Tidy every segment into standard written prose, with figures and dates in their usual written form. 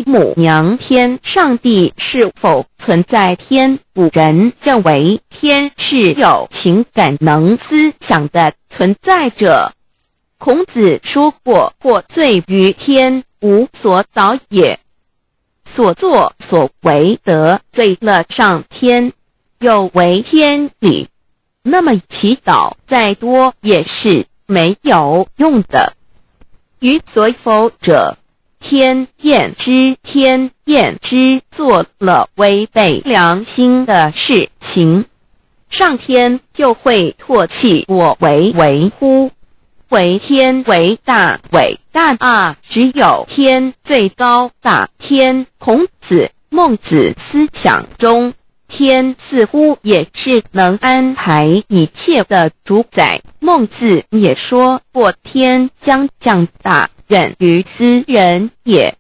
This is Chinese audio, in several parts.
母娘天上帝是否存在天？古人认为天是有情感能思想的存在者。孔子说过，或罪于天，无所导也。所作所为得罪了上天，有违天理，那么祈祷再多也是没有用的。予所否者，天厌之，做了违背良心的事情，上天就会唾弃我为乎？为天为大，伟大啊！只有天最高大天。孔子、孟子思想中，天似乎也是能安排一切的主宰。孟子也说过，天将降大任于斯人也，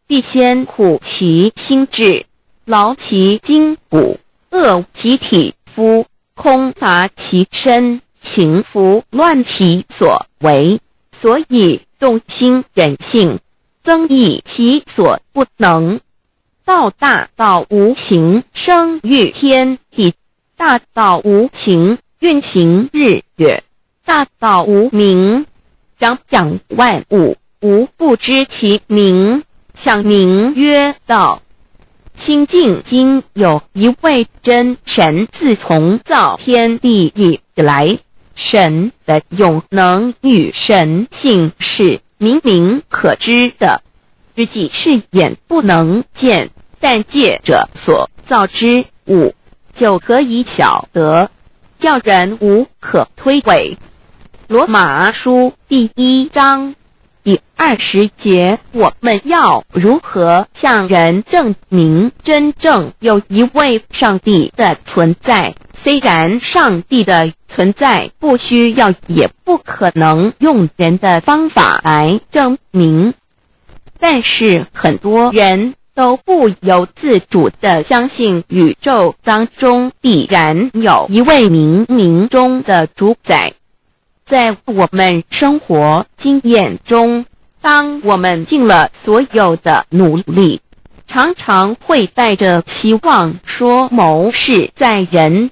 必先苦其心志，劳其筋骨，饿其体肤，空乏其身，情拂乱其所为，所以动心忍性，增益其所不能。道大道无形，生育天地；大道无情，运行日月；大道无名，掌万物，无不知其名，想名曰道。清净经有一位真神，自从造天地以来，神的永能与神性是明明可知的，自己是眼不能见，但借着所造之物，就可以晓得，叫人无可推诿。罗马书第1章第20节，我们要如何向人证明真正有一位上帝的存在？虽然上帝的存在不需要也不可能用人的方法来证明，但是很多人都不由自主地相信宇宙当中必然有一位冥冥中的主宰。在我们生活经验中，当我们尽了所有的努力，常常会带着希望说谋事在人，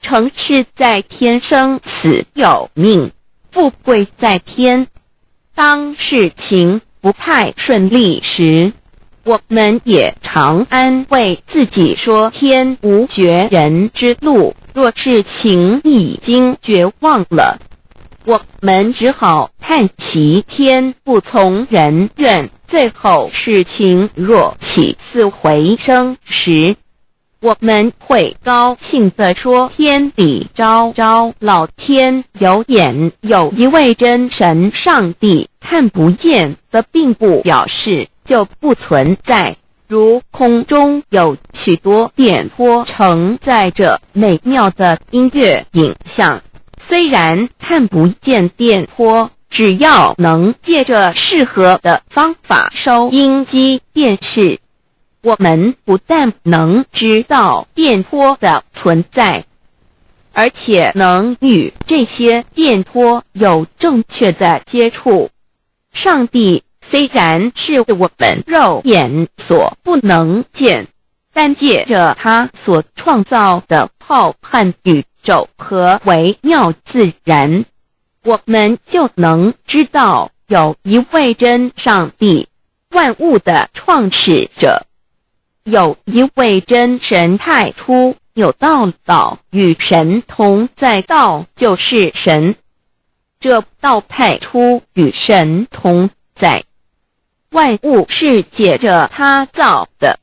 成事在天，生死有命，富贵在天。当事情不太顺利时，我们也常安慰自己说天无绝人之路，若事情已经绝望了，我们只好叹息天不从人愿。最后事情若起死回生时，我们会高兴地说天理昭昭，老天有眼，有一位真神上帝，看不见的并不表示就不存在。如空中有许多电波承载着美妙的音乐影像，虽然看不见电波，只要能借着适合的方法收音机电视，我们不但能知道电波的存在，而且能与这些电波有正确的接触。上帝虽然是我们肉眼所不能见，但借着他所创造的浩瀚宇宙和微妙自然，我们就能知道有一位真上帝，万物的创始者，有一位真神太初，有道与神同在，道就是神，这道太初与神同在。万物是借着他造的，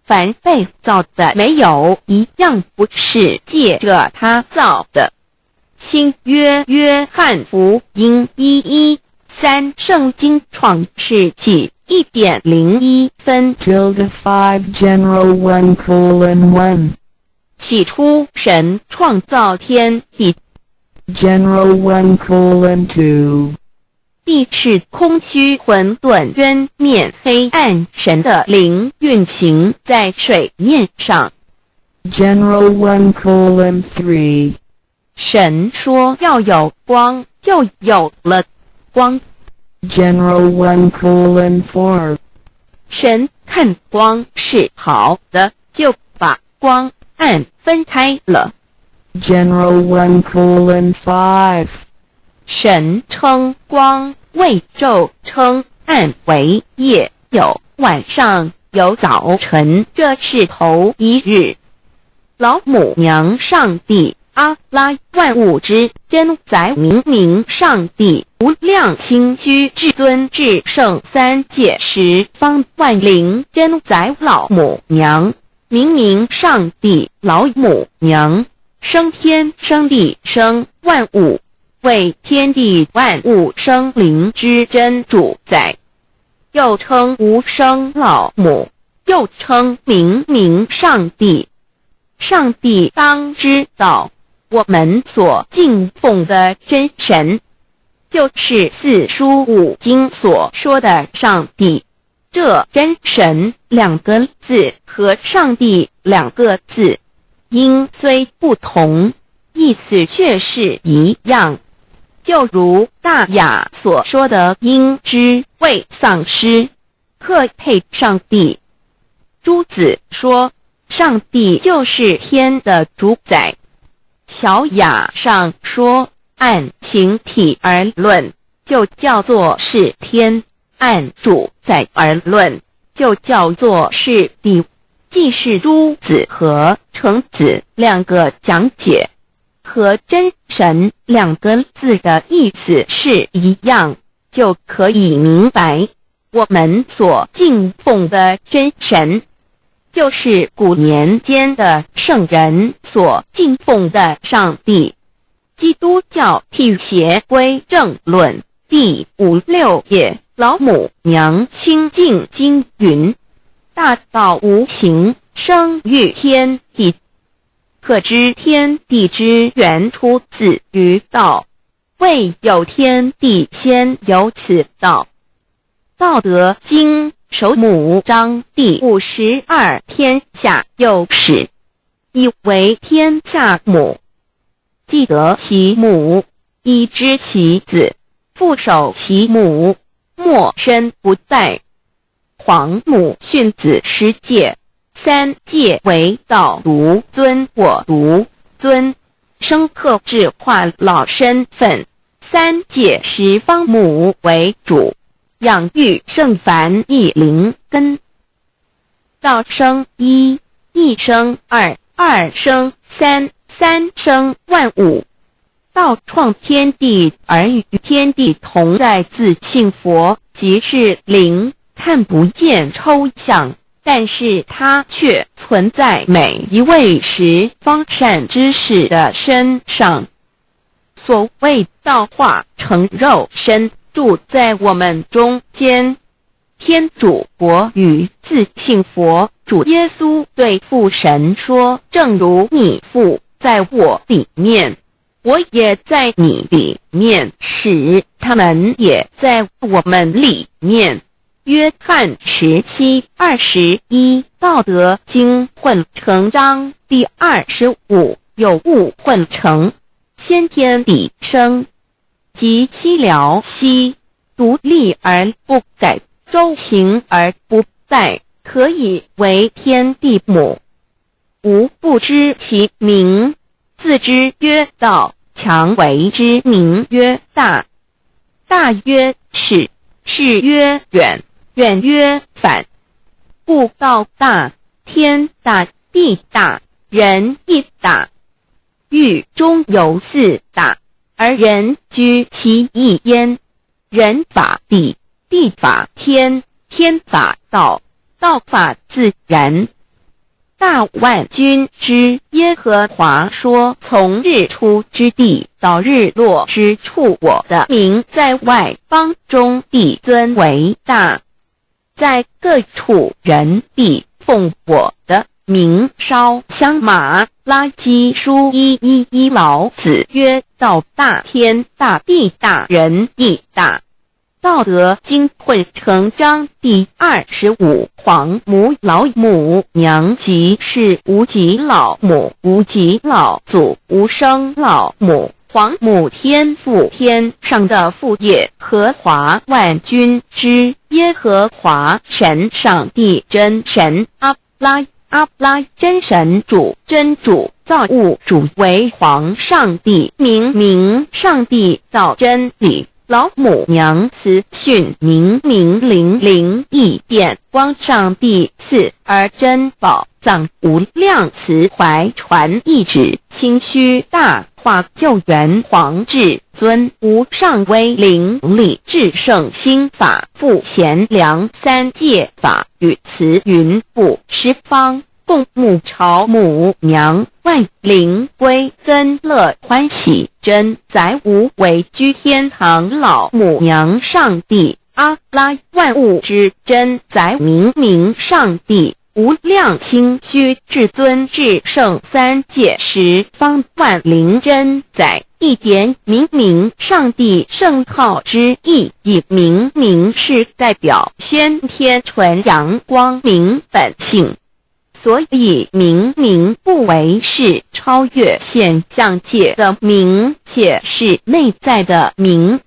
凡被造的没有一样不是借着他造的。新约约翰福音1:13，圣经创世纪1.01分 5 general 1:1 起初神创造天地 general 1:2 地是空虚混沌渊面黑暗，神的灵运行在水面上 general 1:3 神说要有光，就有了光 general 1:4神看光是好的，就把光暗分开了。General 1:5. 神称光为昼，称暗为夜，有晚上，有早晨，这是头一日。老母娘上帝阿拉万物之真宰明明上帝无量清虚至尊至圣三界十方万灵真宰老母娘明明上帝老母娘生天生地生万物，为天地万物生灵之真主宰，又称无生老母，又称明明上帝。上帝当知道，我们所敬奉的真神，就是四书五经所说的上帝。这真神两个字和上帝两个字，音虽不同，意思却是一样。就如大雅所说的鹰之谓丧尸，可配上帝。朱子说，上帝就是天的主宰。小雅上说，按形体而论，就叫做是天；按主宰而论，就叫做是地。既是朱子和程子两个讲解，和真神两个字的意思是一样，就可以明白，我们所敬奉的真神，就是古年间的圣人所敬奉的上帝。基督教辟邪归正论第56页，老母娘清净经云：大道无形，生育天地，可知天地之源出自于道，未有天地，先有此道。道德经首母章第52，天下有始，以为天下母。既得其母，以知其子，父守其母，莫身不在。皇母训子十戒，三戒为道如尊我如尊，生克制化老身份。三戒十方母为主，养育圣凡一灵根。道生一，一生二，二生三，三生万物。道创天地，而与天地同在，自性佛，即是灵，看不见抽象，但是它却存在每一位十方善知识的身上。所谓道化成肉身，住在我们中间。天主国与自性佛主耶稣对父神说，正如你父在我里面，我也在你里面，使他们也在我们里面。约翰17:21，道德经混成章第25，有物混成，先天地生，即七辽息，独立而不改，周行而不殆，可以为天地母。吾不知其名，自之曰道，强为之名曰大。大曰始，始曰远，远曰反。故道大，天大，地大，人亦大。欲中有四大，而人居其一焉。人法地，地法天，天法道，道法自然。大万军之耶和华说，从日出之地到日落之处，我的名在外邦中必尊为大。在各处人必奉我的名烧香马拉基书1:11，老子曰：道大，天大，地大，人亦大。道德经混成章第25，皇母老母娘即是无极老母，无极老祖，无生老母，皇母天父，天上的父耶和华万军之耶和华神，上帝真神，阿拉真神主，真主，造物主，为皇上帝，明上帝造真理，老母娘慈训，明灵异变，光上帝赐而真宝藏，无量慈怀传意旨，清虚大化救援，皇至尊，无上威灵力，至圣心法，复贤良，三界法与慈云布，十方共沐朝母娘，万灵归增乐欢喜，真载无为居天堂，老母娘上帝，阿拉万物之真载，明上帝，无量清虚至尊至圣，三界十方万灵真载，一点明上帝圣号之意，以明是代表先天纯阳光明本性，所以明不为是超越现象界的明，且是内在的明。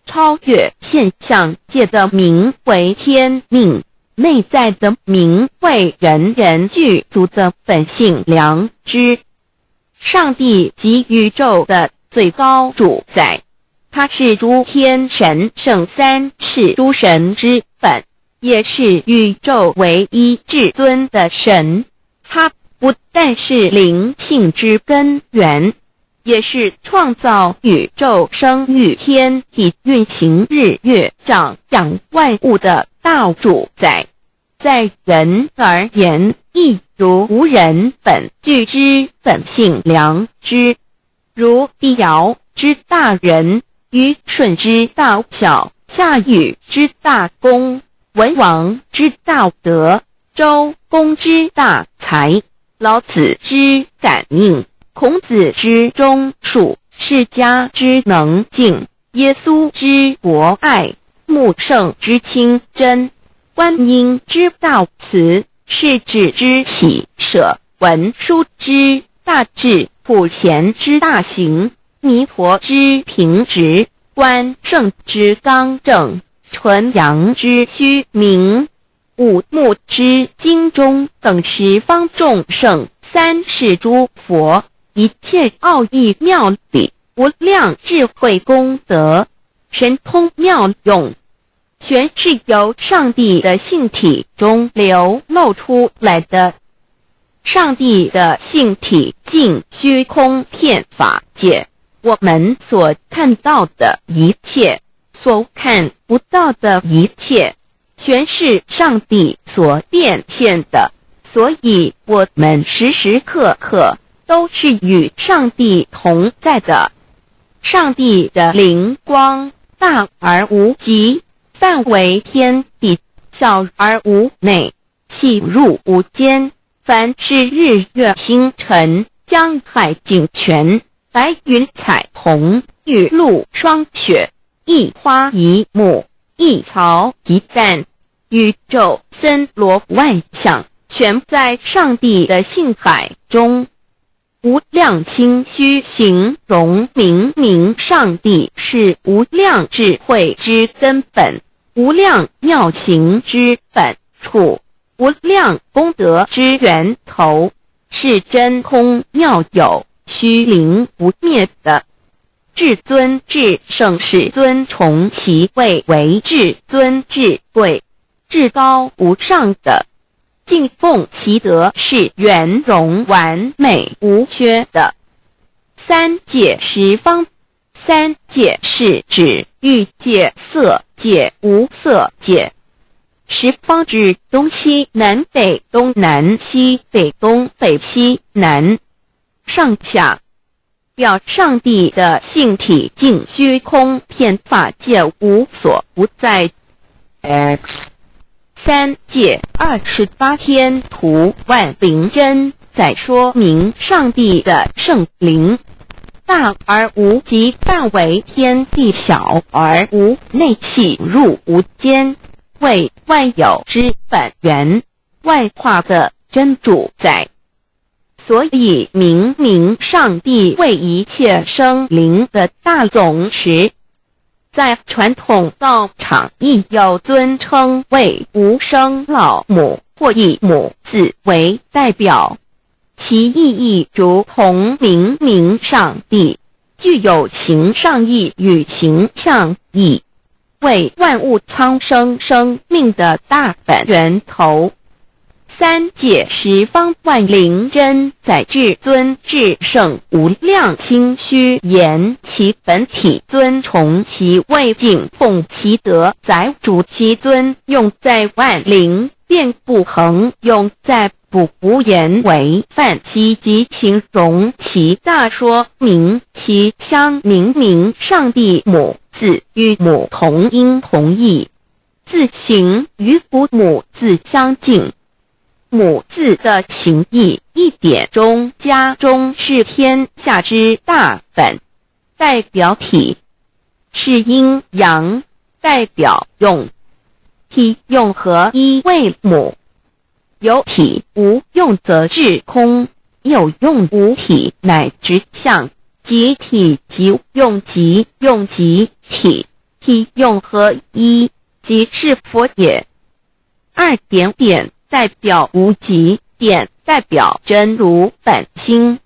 超越现象界的明为天命，内在的明为人人具足的本性良知。上帝即宇宙的最高主宰，他是诸天神圣三世诸神之本，也是宇宙唯一至尊的神。他不但是灵性之根源，也是创造宇宙生育天地运行日月长万物的大主宰。在人而言，亦如无人本具之本性良知，如帝尧之大仁，虞舜之大巧，夏禹之大功，文王之大德，周公之大才，老子之感应，孔子之忠恕，释迦之能静，耶稣之博爱，穆圣之清真，观音之大慈，世子之喜舍，文殊之大智，普贤之大行，弥陀之平直，关圣之刚正，纯阳之虚明，五目之精中，等十方众圣，三世诸佛，一切奥义妙理，无量智慧功德，神通妙用，全是由上帝的性体中流露出来的。上帝的性体尽虚空遍法界，我们所看到的一切，所看不到的一切，全是上帝所变现的，所以我们时时刻刻都是与上帝同在的。上帝的灵光大而无极，范围天地，小而无内，细入无间，凡是日月星辰，江海井泉，白云彩虹，雨露霜雪，一花一木，一草一蛋，宇宙森罗万象，全在上帝的性海中。无量清虚形容明上帝是无量智慧之根本，无量妙行之本处，无量功德之源头，是真空妙有，虚灵不灭的。至尊至圣世尊，崇其位为至尊至贵，至高无上的，敬奉其德是圆融完美无缺的。三界十方，三界是指欲界、色界、无色界。十方指东西南北东南西北东北西南上下，表上帝的性体尽虚空遍法界无所不在。 X 三界28天图万灵真，在说明上帝的圣灵大而无极，范围天地，小而无内，细入无间，为万有之本源，外化的真主宰。所以明明上帝为一切生灵的大总持，在传统道场亦有尊称为无生老母，或以母字为代表，其意义如同明明上帝，具有形上义与形象义，为万物苍生生命的大本源头。三界十方万灵真在至尊至圣无量心虚言其本体尊崇其位敬奉其德载主其尊，用在万灵便不恒，用在不无言为范其及形容其大，说明其相明明上帝母字与母同音同义，字形与父母字相近。母字的情义一点中家中是天下之大本，代表体是阴阳，代表用，体用合一为母，有体无用则至空，有用无体乃直相，即体即用即用即体，体用合一即是佛也。二点点代表无极，点代表真如本心，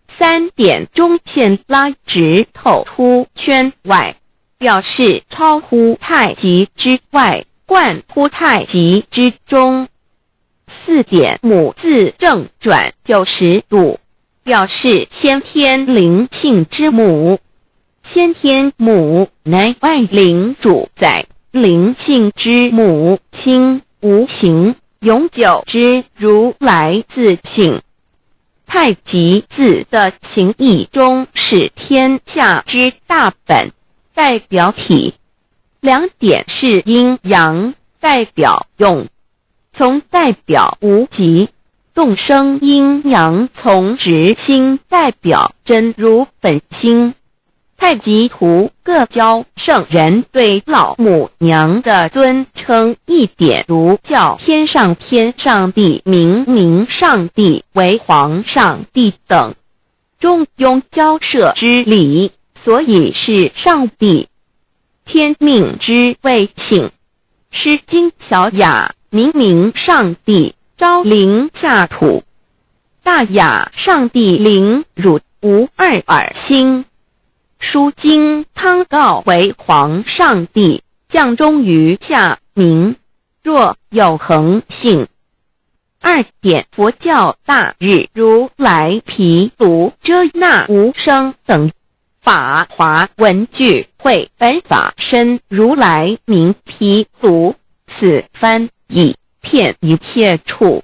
三点中线拉直透出圈外，表示超乎太极之外，贯乎太极之中。四点母字正转90度，表示先天灵性之母，先天母乃外灵主宰，灵性之母亲无形永久之如来自性。太极字的情义中是天下之大本，代表体，两点是阴阳，代表用，从代表无极，动生阴阳从直心，代表真如本心。太极图各教圣人对老母娘的尊称，一点如叫天上帝、明明上帝为皇上帝等，中庸交涉之理，所以是上帝。天命之谓性，诗经小雅明明上帝昭灵下土，大雅上帝灵汝无二耳心。书经汤告为皇上帝，降中于下民，若有恒性。二点佛教大日如来毗卢遮那无生等法华文具会本法身如来名毗卢，此翻译骗一切处。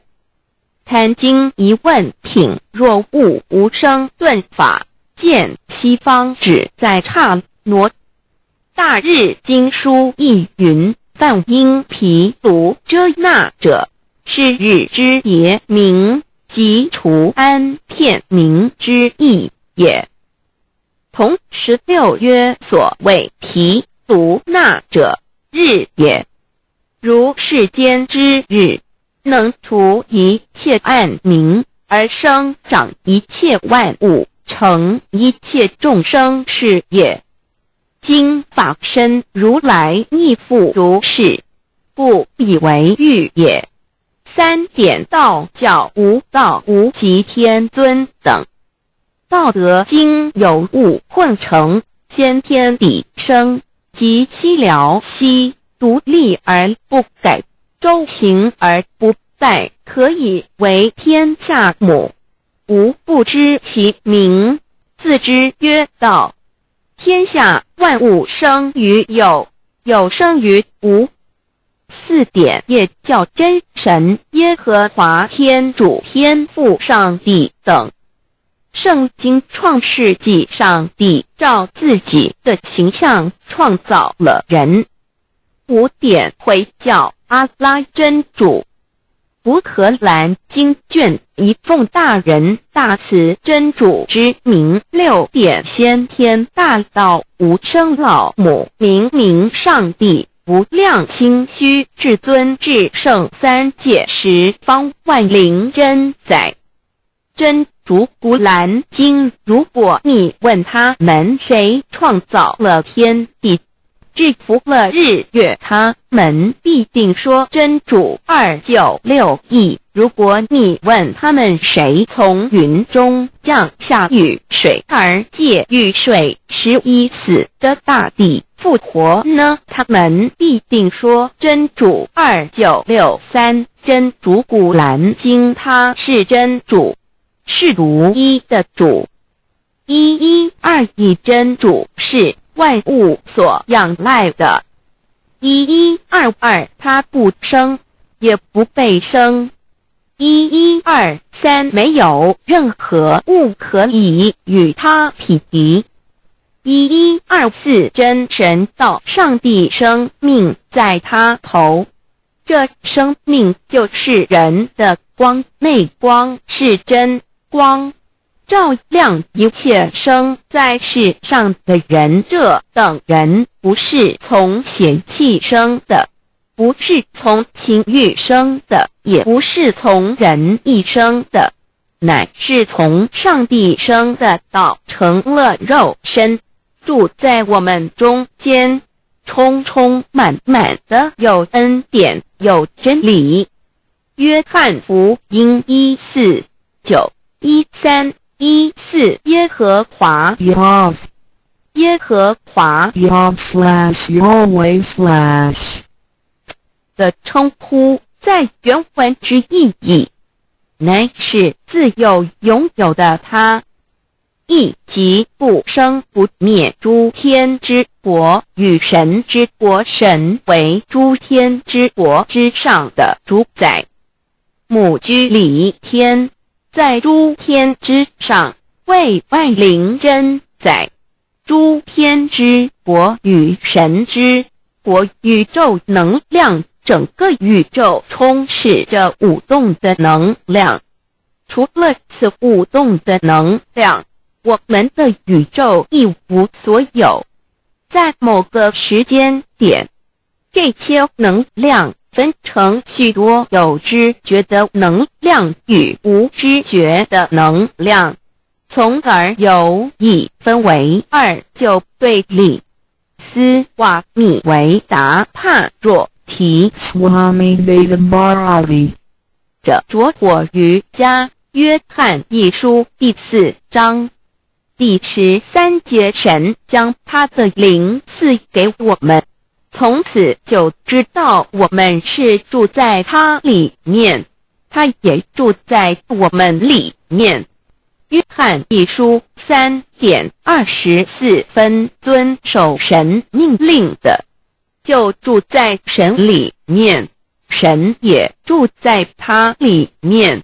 贪经一问挺若悟无生顿法，见西方只在刹那。大日经书亦云，但因毗卢遮那者，是日之别名，即除安片名之意也。同16曰所谓毗卢那者，日也。如世间之日，能除一切暗明，而生长一切万物，成一切众生是也。今法身如来亦复如是，不以为喻也。三点道教无道无极天尊等，道德经有物混成，先天地生，即悉了悉，独立而不改，周行而不殆，可以为天下母。吾不知其名，自之曰道。天下万物生于有，有生于无。四点也叫真神耶和华天主天父上帝等。圣经创世纪，上帝照自己的形象创造了人。五点回教阿拉真主。乌克兰经卷一奉大人大慈真主之名，六点先天大道无生老母明明上帝无量心虚至尊至圣三界十方万灵真载。真竹古兰经，如果你问他们谁创造了天地，制服了日月，他们必定说真主296亿。如果你问他们谁从云中降下雨水，而借雨水使已死的大地复活呢？他们必定说真主2963。真主古兰经，他是真主，是独一的主112真主是万物所仰赖的1122，他不生也不被生1123，没有任何物可以与他匹敌1124，真神道上帝生命在他头，这生命就是人的光，内光是真光，照亮一切生在世上的人。这等人不是从血气生的，不是从情欲生的，也不是从人意生的，乃是从上帝生的道，成了肉身，住在我们中间，充充满满的有恩典，有真理。约翰福音1491314，耶和华 Yav 耶和华 Yav/Yahweh/ 的称呼，在原文之意义，乃是自有拥有的他，亦即不生不灭诸天之国与神之国，神为诸天之国之上的主宰，母居里天，在诸天之上，为万灵真宰。诸天之国与神之国，宇宙能量，整个宇宙充斥着舞动的能量。除了此舞动的能量，我们的宇宙一无所有。在某个时间点，这些能量分成许多有知觉的能量与无知觉的能量，从而有一分为二，就对立。斯瓦米维达帕若提 Swami Vedabharati 者着火瑜伽约翰一书第4章第13节，神将他的灵赐给我们，从此就知道我们是住在他里面，他也住在我们里面。约翰一书3:24，遵守神命令的，就住在神里面，神也住在他里面。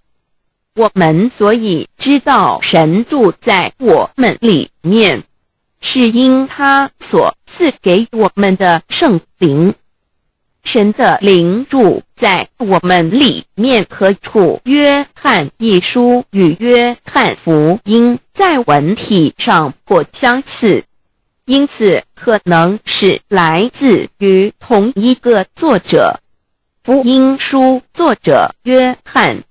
我们所以知道神住在我们里面，是因他所赐给我们的圣灵。神的灵住在我们里面何处？约翰一书与约翰福音在文体上颇相似，因此可能是来自于同一个作者。福音书作者约翰，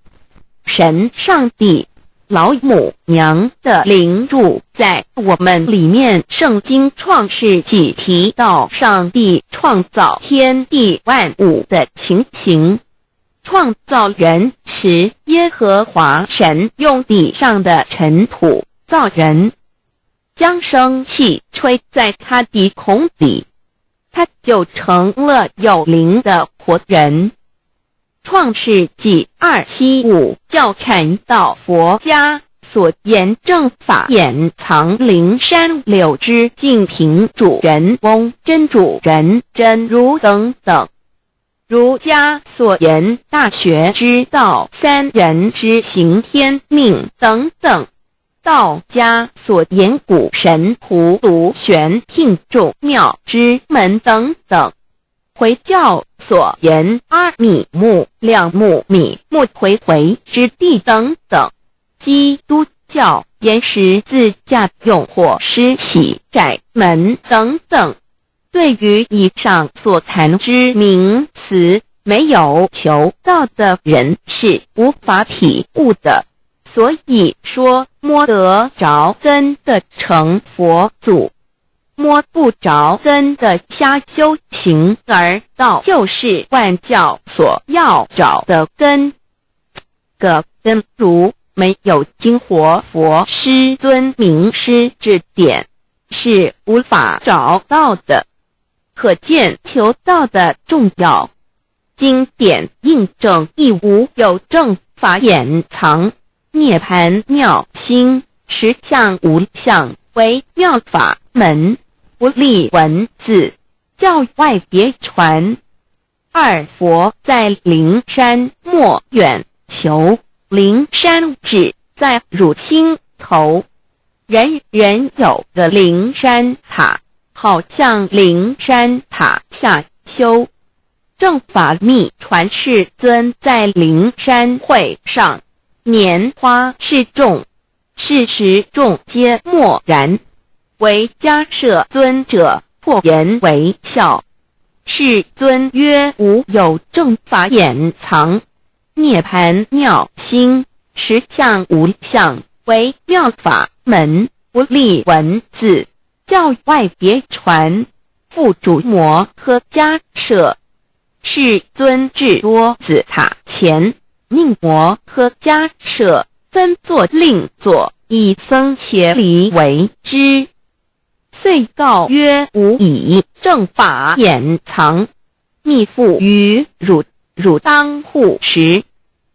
神上帝老母娘的灵住在我们里面。圣经创世纪提到上帝创造天地万物的情形，创造人时，耶和华神用地上的尘土造人，将生气吹在他鼻孔里，他就成了有灵的活人。创世纪275教传道佛家所言正法掩藏灵山柳之净瓶主人翁真主人真如等等。儒家所言大学之道三人之行天命等等。道家所言古神荼毒玄牝众妙之门等等。回教所言阿米木、两木、米木回回之地等等。基督教言十字架用火施洗窄门等等。对于以上所谈之名词，没有求道的人是无法体悟的。所以说摸得着真的成佛祖，摸不着真的瞎修行而道，就是万教所要找的根。个根如没有经活佛师尊名师指点，是无法找到的。可见求道的重要。经典印证亦无有正法掩藏，涅盘妙心，实相无相，为妙法门，不立文字，教外别传。二佛在灵山莫远求，灵山只在汝心头，人人有个灵山塔，好像灵山塔下修。正法密传世尊在灵山会上，拈花示众，是时众皆默然，唯迦摄尊者破颜为笑。世尊曰：无有正法掩藏，涅盘妙心，实相无相，为妙法门，不立文字，教外别传。复主摩诃迦摄。世尊至多子塔前，命摩诃迦摄分座另座，以僧伽梨为之。遂告曰：吾以正法掩藏，密付于汝，汝当护持。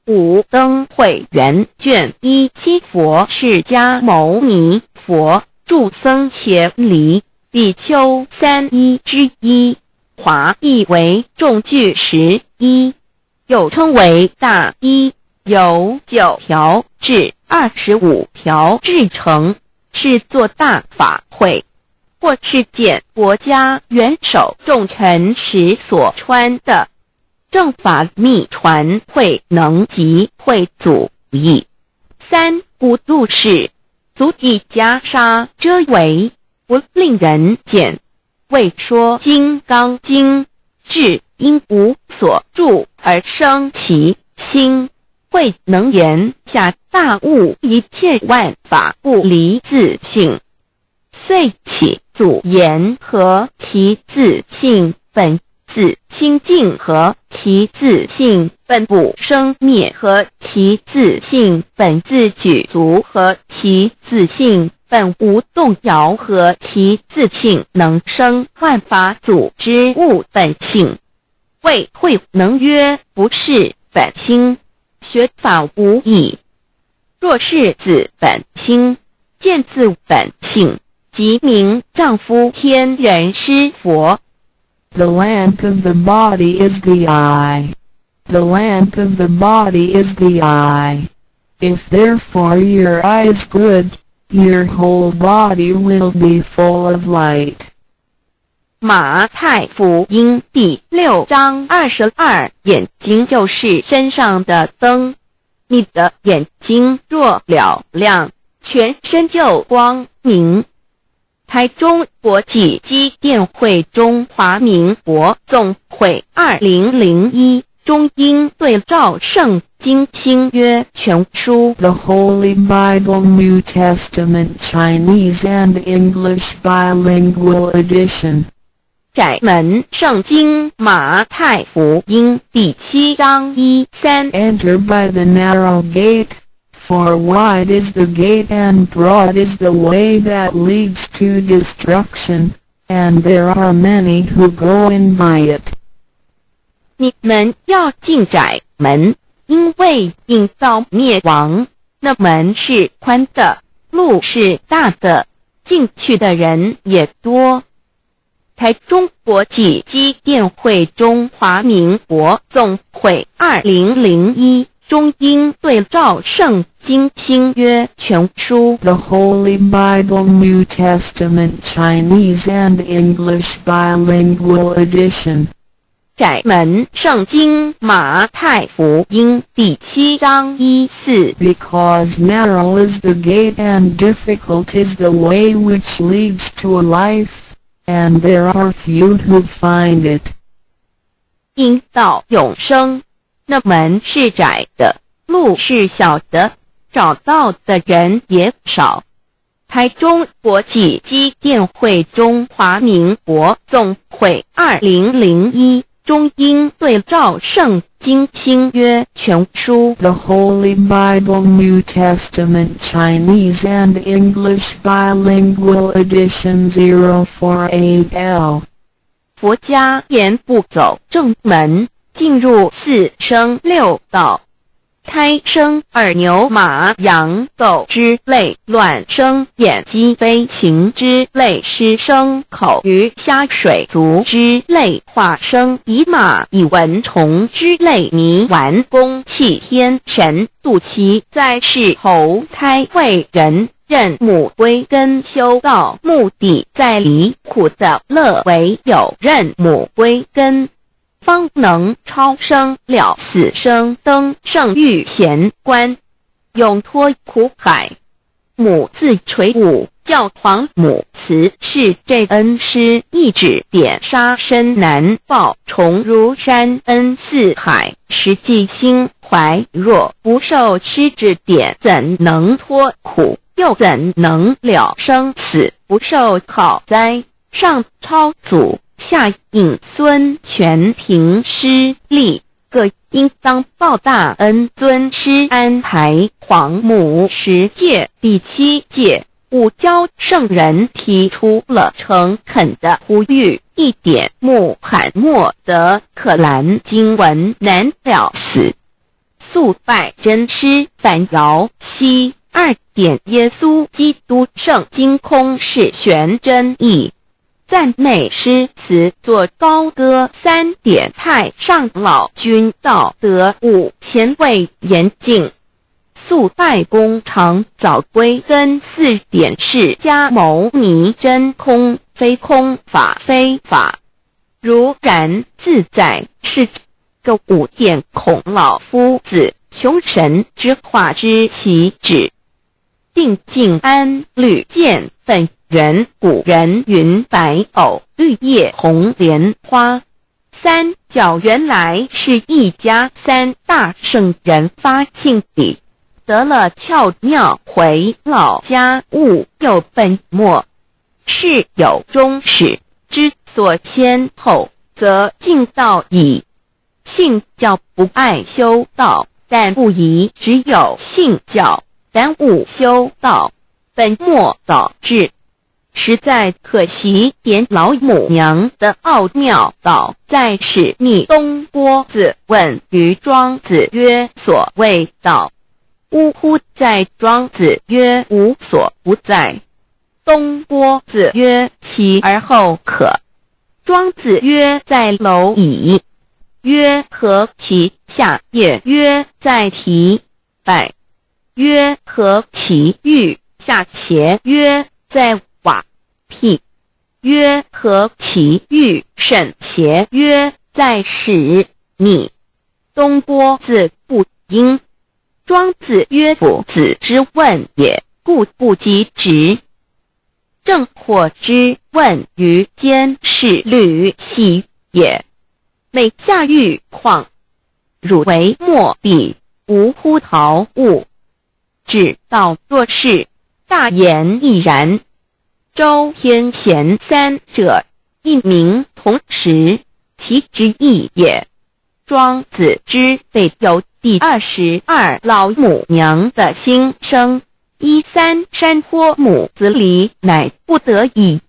五灯会元卷17佛释迦牟尼佛著僧伽梨比丘31之一，华译为众句11，又称为大一，由9条至25条制成，是作大法会，或是见国家元首重臣时所穿的。正法密传会能及会祖义。三不入世，足以袈裟遮围，不令人见。为说金刚经，至因无所住而生其心，慧能言下大悟，一切万法不离自性。遂起祖言和其自性本自清净，和其自性本不生灭，和其自性本自具足，和其自性本无动摇，和其自性能生万法组之物本性。谓慧能曰：不是本心，学法无益。若是自本心，见自本性，即名丈夫天人师佛。The lamp of the body is the eye. The lamp of the body is the eye. If therefore your eye is good, your whole body will be full of light. 马太福音第6章22，眼睛就是身上的灯。你的眼睛若了亮，全身就光明。台中国际机电会中华民国总会2001中英对照圣经新约全书 The Holy Bible New Testament Chinese and English Bilingual Edition. 窄门圣经马太福音第7章1-3 Enter by the narrow gate, for wide is the gate and broad is the way that leads to destruction, and there are many who go in by it. 你们要进窄门，因为引到灭亡。那门是宽的，路是大的，进去的人也多。台中国际机电会中华民国总会2001中英对照圣经新约全书 The Holy Bible New Testament Chinese and English Bilingual Edition. 窄门圣经马太福音第7章1-4 Because narrow is the gate and difficult is the way which leads to life, and there are few who find it. 因到永生，那门是窄的，路是小的，找到的人也少。台中国际机电会中华民国总会2001中英对照圣经新约全书 The Holy Bible New Testament Chinese and English Bilingual Edition 048L 佛家言不走正门，进入四生六道。胎生耳牛马羊狗之类，卵生眼鸡飞禽之类，湿生口鱼虾水族之类，化生以马以蚊虫之类，泥丸公气天神，度其在世投胎为人，任母归根修道，目的在离苦的乐为有任母归根，方能超生了死生，登圣域贤官，永脱苦海。母字垂武，教皇母慈是这恩师，一指点杀身难报，重如山恩似海，实际心怀若不受师指点，怎能脱苦？又怎能了生死？不受考灾，上超祖，下引孙权，凭师力，各应当报大恩。尊师安排皇母10诫，第7诫，五教圣人提出了诚恳的呼吁，一点穆罕默德可兰经文难了死，肃拜真师反摇西。2点耶稣基督圣经空是玄真义，赞美诗词作高歌。3点太上老君道德5前卫严谨，肃拜公常早归根。4点释迦牟尼真空非空法非法，如然自在是个5点孔老夫子穷神之化之其旨，定静安律见本源。古人云白藕绿叶红莲花。3角原来是一家3大圣人发庆礼，得了窍妙，回老家务有本末，事有终始，之所先后，则敬道矣。信教不爱修道，但不宜只有信教，耽误修道，本末倒置，实在可惜。点老母娘的奥妙道在使逆东郭子问于庄子曰：所谓道，呜呼！在庄子曰：无所不在。东郭子曰：其而后可。庄子曰：在蝼蚁。曰：何其下？也曰：在蹄。百。曰：何其欲？下且曰：在瓦辟。曰：何其欲？甚且曰：在始。逆。东郭子不应。庄子曰：夫子之问也，故不及直。正火之问于坚是履兮也。每下欲况，汝为莫必，无乎陶物。只道作事，大言亦然。周天贤3者，一名同时，其之义也。庄子之备有第22老母娘的心声，13山坡母子离，乃不得已。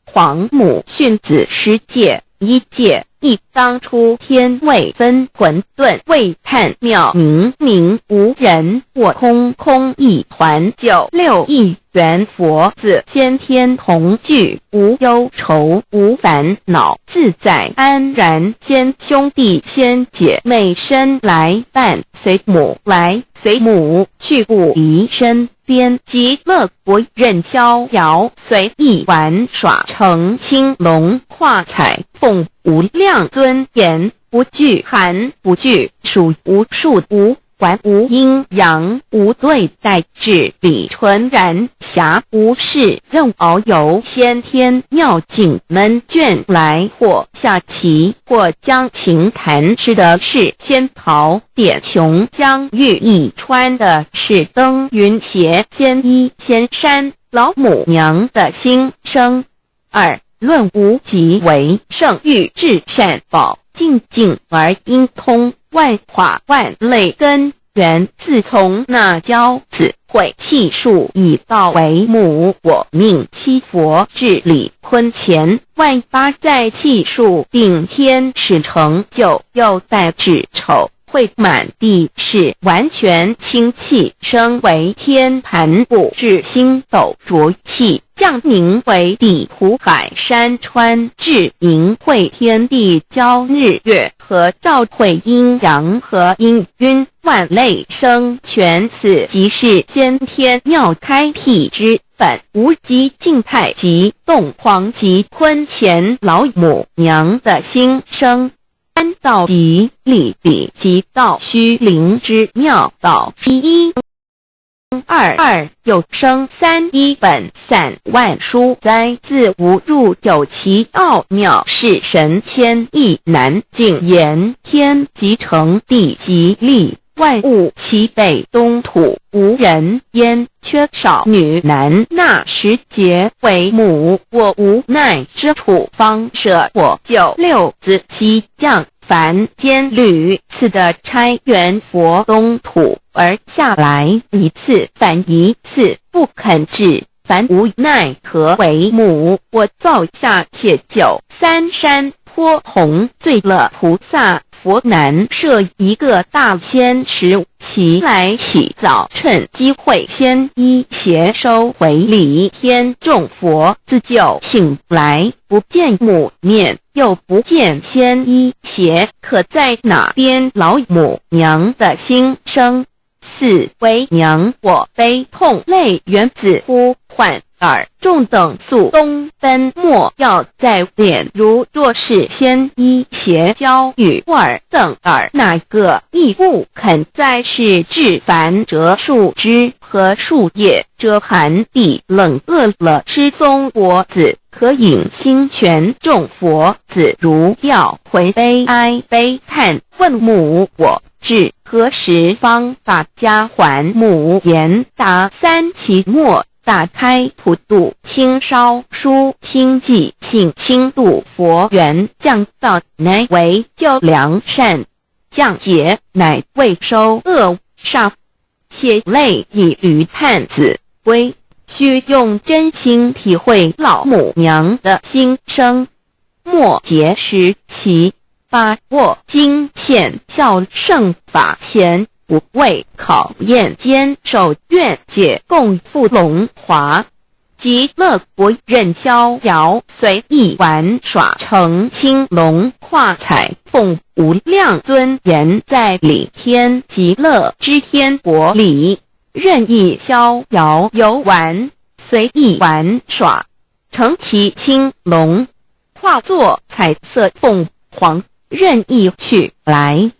皇母训子10诫，1诫亦当出天未分，混沌未探妙明明无人，我空空一团。9六一元佛子先天同具，无忧愁无烦恼，自在安然。先兄弟先姐妹生来伴，随母来随母去，不离身边。极乐国任逍遥，随意玩耍，成青龙画彩凤，无量尊严，不惧寒不惧暑，无数无观无阴阳，无对待，至理纯然，暇无事，任遨游先天妙境门卷来，或下棋，或将琴弹，吃的是仙桃点琼浆玉一穿的是登云鞋仙衣仙山老母娘的心声。二论无极为圣域至善宝，静静而阴通，万化万类根源，自从那骄子会气数以道为母，我命七佛治理坤乾，万八在气数并天使成就，又待至丑会满地是完全清气，升为天盘布至星斗浊气，降凝为地土海山川，至凝会天地交日月和照会阴阳和阴晕万类生全，此即是先天妙开辟之本无极静态及动狂及坤乾老母娘的心声。三道即理理即道虚灵之妙道一二有生三一本散万殊哉，自无入有其奥妙，是神千亿难尽言，天即成地即立，万物其北东土，无人焉，缺少女男，那时节为母，我无奈之处，方舍我就六子西降凡间屡次的差元佛东土而下来一次反一次不肯治，凡无奈何为母，我造下且就三山颇弘罪乐菩萨佛南设一个大仙池，其来洗澡，趁机会先一邪收回礼天众佛，自就醒来，不见母面，又不见先一邪，可在哪边老母娘的心声？四为娘我悲痛泪缘子呼唤耳众等速东奔，莫要在脸，如若是先一邪教与尔等耳，哪个亦不肯在是至凡折树枝和树叶，遮寒地冷饿了吃松果子，可引心泉众佛子，如要回悲哀悲叹，问母我至何时方把家还母？言答三期末，打开普度清烧书清寂庆清度佛缘，降道乃为救良善，降劫乃为收恶煞，血泪以于叹子归，须用真心体会老母娘的心声。末节时期，把握经现效圣法前，不为考验坚守愿解共赴龙华，极乐国任逍遥随意玩耍，成青龙跨彩凤，无量尊严在里天极乐之天国里，任意逍遥游玩，随意玩耍，成其青龙，化作彩色凤凰，任意去来，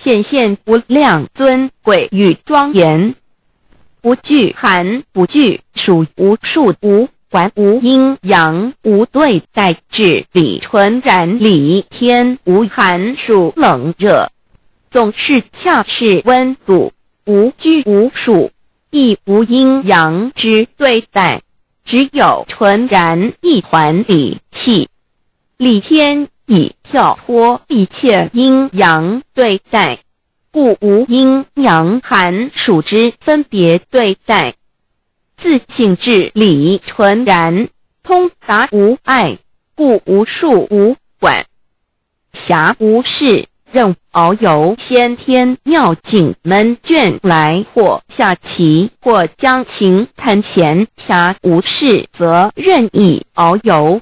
显现无量尊贵与庄严，不惧寒不惧暑，无数无管无阴阳，无对待，至理纯然理天，无寒暑冷热，总是恰是温度，无拘无束，亦无阴阳之对待，只有纯然一团理气。理天以跳脱一切阴阳对待，故无阴阳寒暑之分别对待，自性至理纯然，通达无碍，故无束无管，暇无事，任遨游先天妙境门卷来，或下棋，或将琴弹弦，暇无事则任意遨游，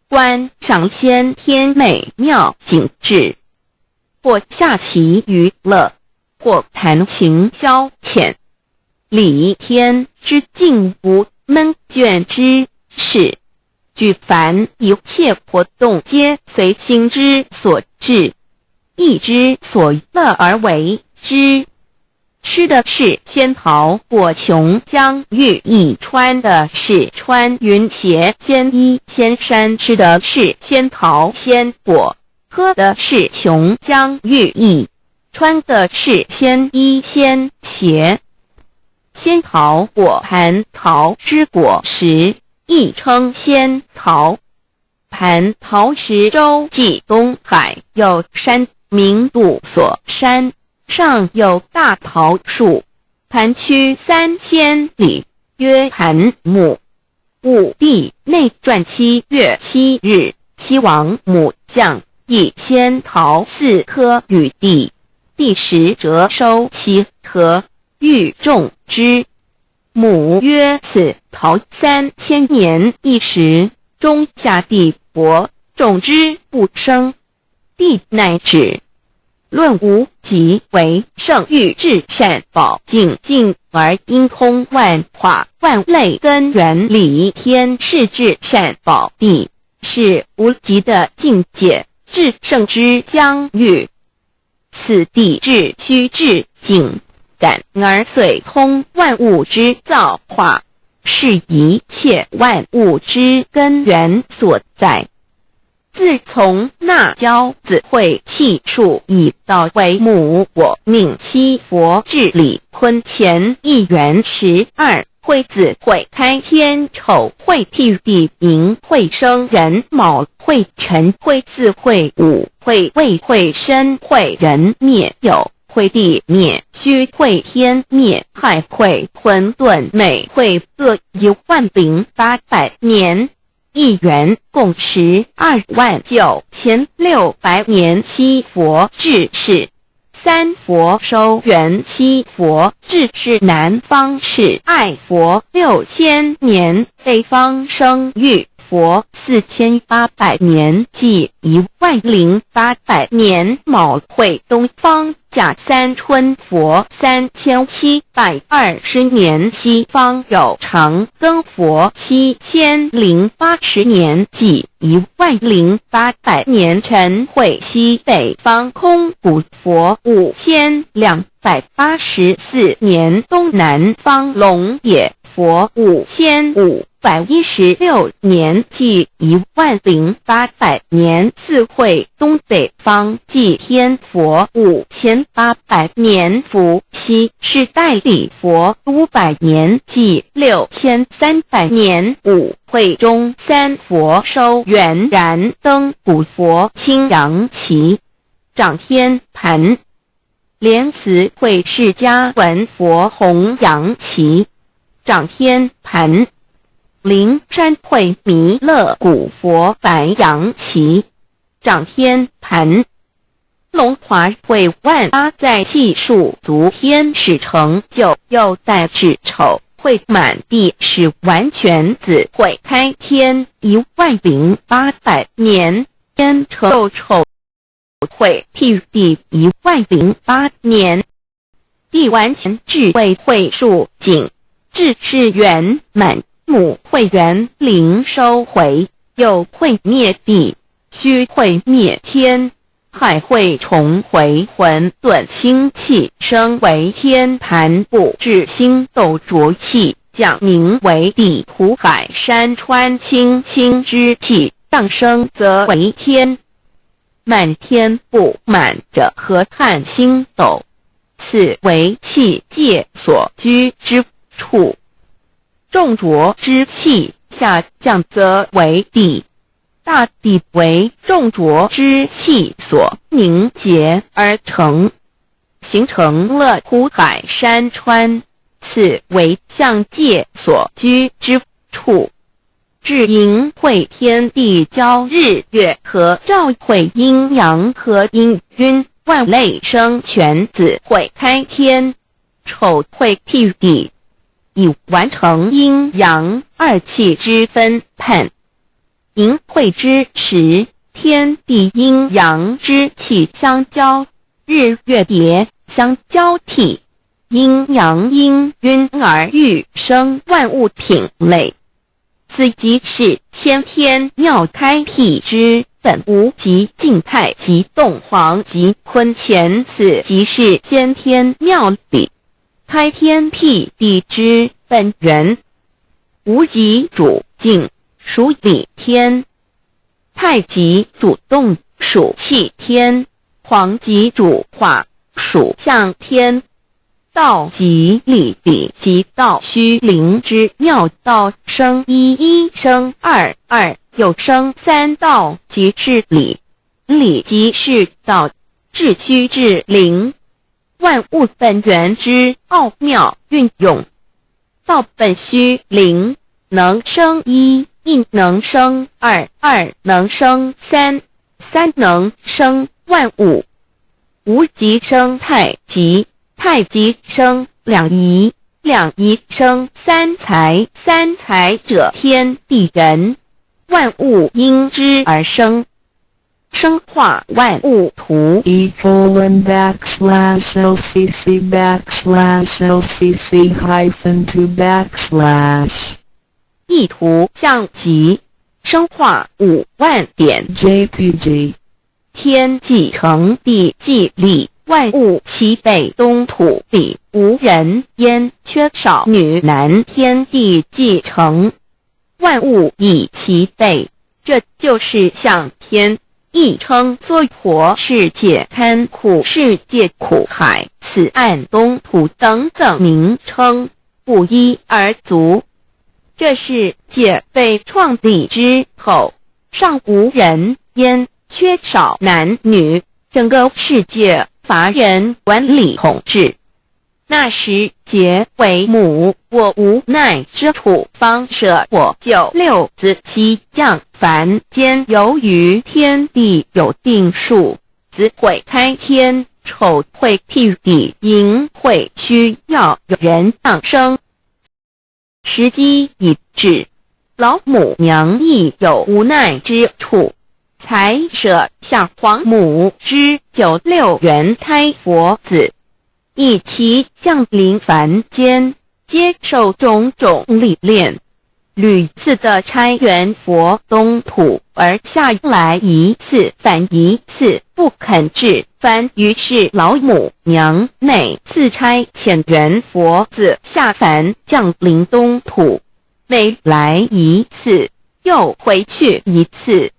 观赏先天美妙景致，或下棋娱乐，或弹琴消遣。理天之境无闷倦之事，举凡一切活动皆随心之所至，意之所乐而为之。吃的是仙桃果琼浆玉液，穿的是穿云鞋仙衣仙衫，吃的是仙桃仙果，喝的是琼浆玉液，穿的是仙衣仙鞋。仙桃果蟠桃之果实，亦称仙桃。蟠桃实洲际东海有山，名杜所山，上有大桃树。蟠区3千里，曰蟠木。武帝内传7月7日，西王母将以仙桃4颗与帝，帝时折收其核，欲种之。母曰：此桃3000年一时，中下地薄，种之不生。帝乃止。论无极为圣域至善宝净净而因空万化万类根源理天是至善宝地，是无极的境界，至圣之疆域。此地至虚至静，感而遂通万物之造化，是一切万物之根源所在。自从那骄子会气数以道为母，我命七佛治理坤乾一元12，会子会开天，丑会替地，寅会生人，卯会辰，会巳会午，会未会申，会人灭酉，会地灭戌，会天灭亥，会混沌，每会各10800年。一元共129600年。七佛治世，三佛收元，七佛治世南方是爱佛6000年，北方生玉佛4800年，即10800年。卯会东方甲三春佛3720年，西方有长庚佛7080年，即10800年。辰会西北方空谷佛5284年，东南方龙野佛5516年，即10800年。四会东北方祭天佛5800年，伏羲是代理佛500年，即6300年。五会中三佛收元，燃灯古佛青阳旗，掌天盘。莲慈会释迦文佛红阳旗，掌天盘。灵山会弥勒古佛白羊旗，掌天盘。龙华会万阿在系数足天使成就，又代指丑会满地是完全子会开天10800年，天成丑会替地108年。地完全智慧会数景，智是圆满。母会元灵收回，又会灭地，虚会灭天，亥会重回混沌星气，生为天盘部，至星斗浊气，降名为地土海山川清清之气，上升则为天。满天不满者河汉星斗，此为气界所居之处。重浊之气下降则为地，大地为重浊之气所凝结而成，形成了土海山川，此为象界所居之处。至寅会天地交，日月合照，会阴阳合阴晕，万类生全，子会开天。丑会替地，以完成阴阳二气之分判。寅会之时，天地阴阳之气相交，日月叠相交替，阴阳氤氲而育生万物品类。此即是先天妙开辟之本无极静态及动黄及坤乾，此即是先天妙理。开天辟地之本源。无极主静，属理天；太极主动，属气天；黄极主化，属象天。道即理，理即道虚灵之妙道，生一，一生二，二又生三，道即是理，理即是道，至虚至灵，万物本源之奥妙运用。道本虚灵，能生一，一能生二，二能生三，三能生万物。无极生太极，太极生两仪，两仪生三才，三才者天地人，万物因之而生，生化万物图。E://LCC_LCC_2 意图象极，生化5万点。 JPG 天既成，地既立，万物其北东土里，无人焉，缺少女男，天地既成，万物以其北，这就是象天，亦称娑婆世界、堪苦世界、苦海、此岸东土等等名称，不一而足。这世界被创立之后，尚无人焉，缺少男女，整个世界乏人管理统治。那时桀为母，我无奈之处，方舍我救六子西降凡间。由于天地有定数，子会开天，丑会辟地，寅会需要有人降生。时机已至，老母娘亦有无奈之处，才舍下皇母之9六元胎佛子，以其降临凡间，接受种种历练，屡次的差援佛东土，而下来一次反一次不肯至凡，于是老母娘每次差遣援佛子下凡降临东土，每来一次又回去一次，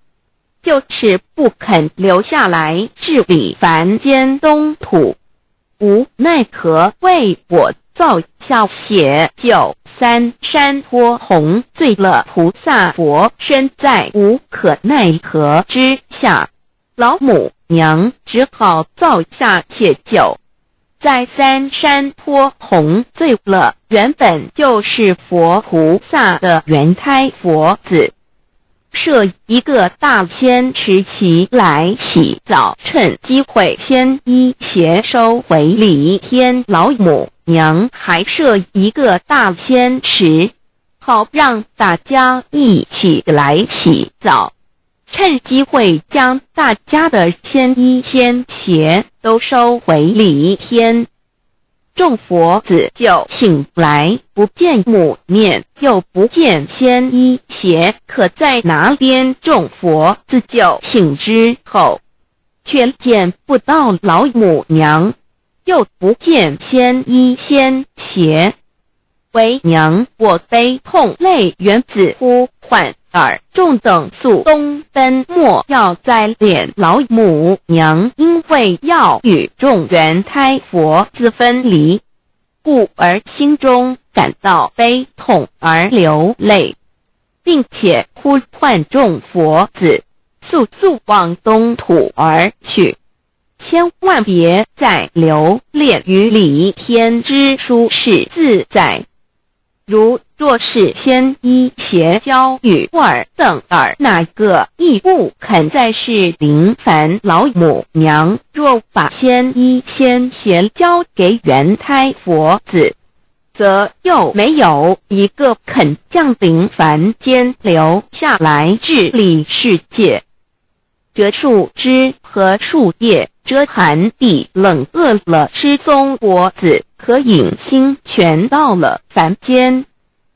就是不肯留下来治理凡间东土。无奈何为我造下血救三山托洪罪了菩萨佛，身在无可奈何之下，老母娘只好造下且救，在三山托洪罪了原本就是佛菩萨的原胎佛子，设一个大仙池其来洗澡，趁机会先一邪收回礼天。老母娘还设一个大仙池，好让大家一起来洗澡，趁机会将大家的仙衣仙鞋都收回礼天。众佛子就醒来，不见母面，又不见仙衣鞋，可在哪边？众佛子就醒之后，却见不到老母娘，又不见仙衣仙鞋。为娘我悲痛泪源自呼唤耳，众等速东奔，莫要再敛老母娘，因为要与众原胎佛子分离，故而心中感到悲痛而流泪，并且呼唤众佛子速速往东土而去，千万别再留恋于礼天之舒适自在。如若是仙衣鞋交与尔等尔，哪个亦不肯再是临凡老母娘？若把仙衣仙鞋交给原胎佛子，则又没有一个肯降临凡间留下来治理世界。这树枝和树叶遮寒地冷，饿了失踪脖子，可隐心全到了凡间。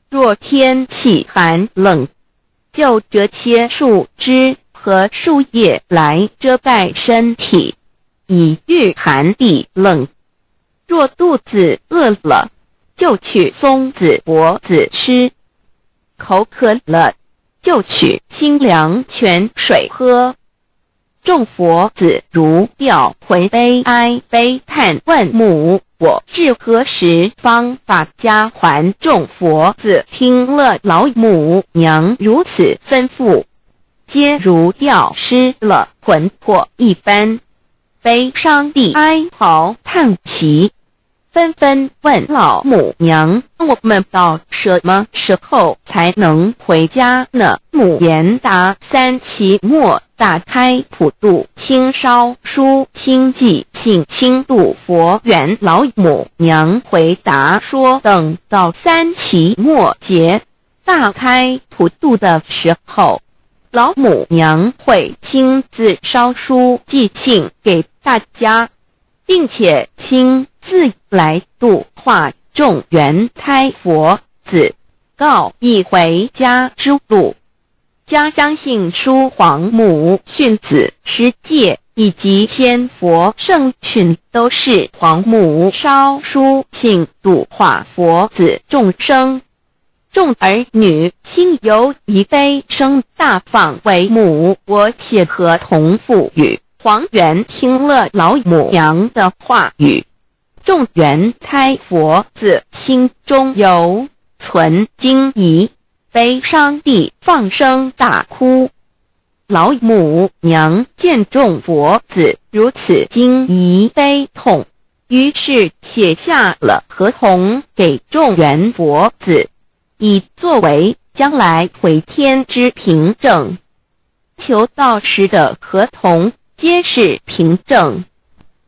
若天气寒冷，就折些树枝和树叶来遮盖身体，以御寒地冷。若肚子饿了，就取松子柏子吃；口渴了，就取清凉泉水喝。众佛子如吊回悲哀悲叹问母，我至何时方把家还？众佛子听了老母娘如此吩咐，皆如吊失了魂魄一般，悲伤地哀嚎叹息，纷纷问老母娘：我们到什么时候才能回家呢？母言答：3期末打开普度清烧书清寂信清度佛缘。老母娘回答说，等到3期末节大开普度的时候，老母娘会亲自烧书寄信给大家，并且亲自来度化众缘胎佛子，告一回家之路。家相信书皇母训子师戒以及仙佛圣训都是皇母烧书信度化佛子众生。众儿女亲由以悲生大放为母，我写合同赋予。皇元听了老母娘的话语，众缘胎佛子心中有存惊疑，悲伤地放声大哭。老母娘见众佛子如此惊疑悲痛，于是写下了合同给众缘佛子，以作为将来回天之凭证。求道时的合同皆是凭证。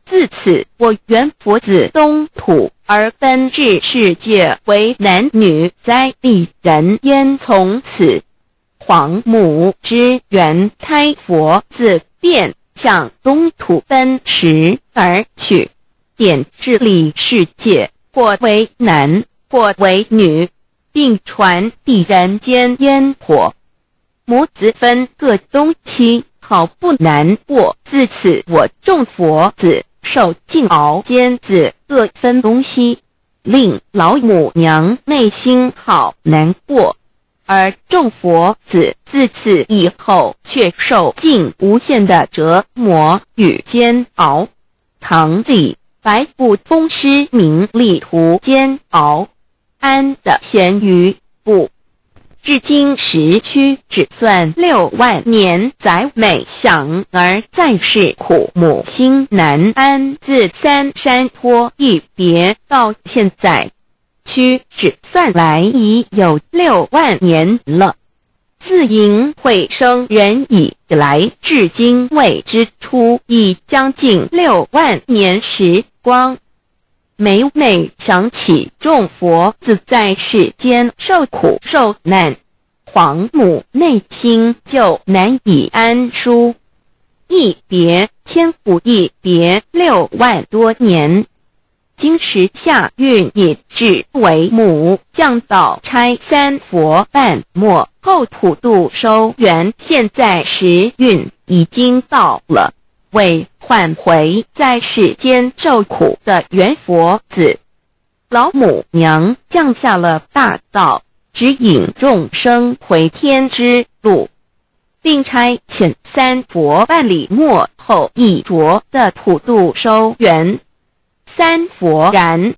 自此，我缘佛子东土而奔至世界为男女在地人焉。从此，皇母之缘胎佛子便向东土奔驰而去，点治理世界，或为男，或为女，并传递人间烟火。母子分各东西，好不难过。自此，我众佛子受尽熬煎子各分东西，令老母娘内心好难过。而众佛子自此以后却受尽无限的折磨与煎熬。唐李白不风师名利图煎熬，安的咸鱼不。至今时区只算6万年，载每想而在世苦母心难安。自三山坡一别到现在，区只算来已有6万年了。自寅会生人以来，至今未知出，已将近6万年时光。每每想起众佛子在世间受苦受难，皇母内心就难以安舒。一别千古，一别6万多年。今时夏运也至为母，降道差3佛半末后普度收圆，现在时运已经到了。为唤回在世间受苦的缘佛子，老母娘降下了大道，指引众生回天之路，并差遣3佛办理末后一着的普度收圆。3佛然